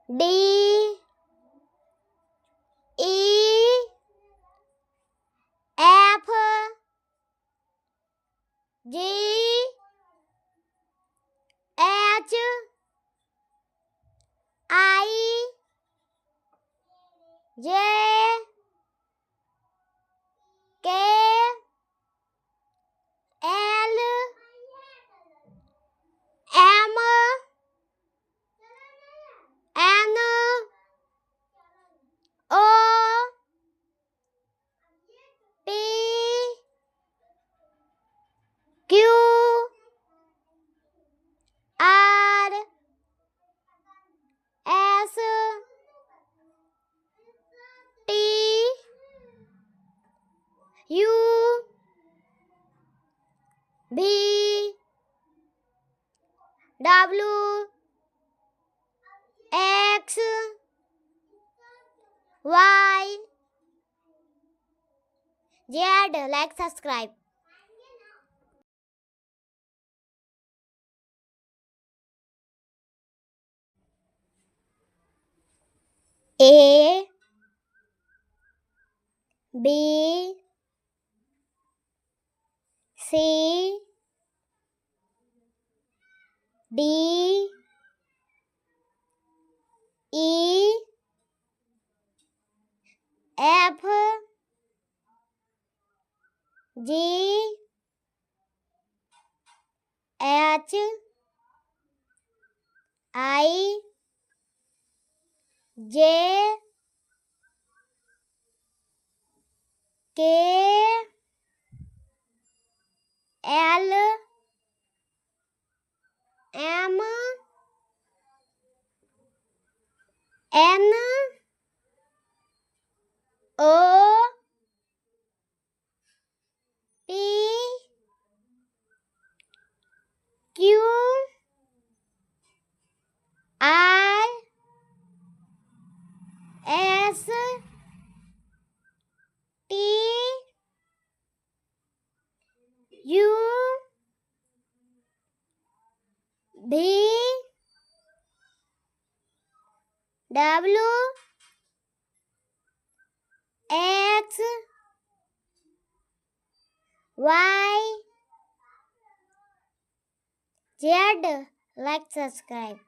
D E F G H I J K L M N O P Q R S T U V W X Y Z. Like, subscribe. A B C D E F G H I J K L M N O P Q R S T U V W X Y Z. Like, subscribe.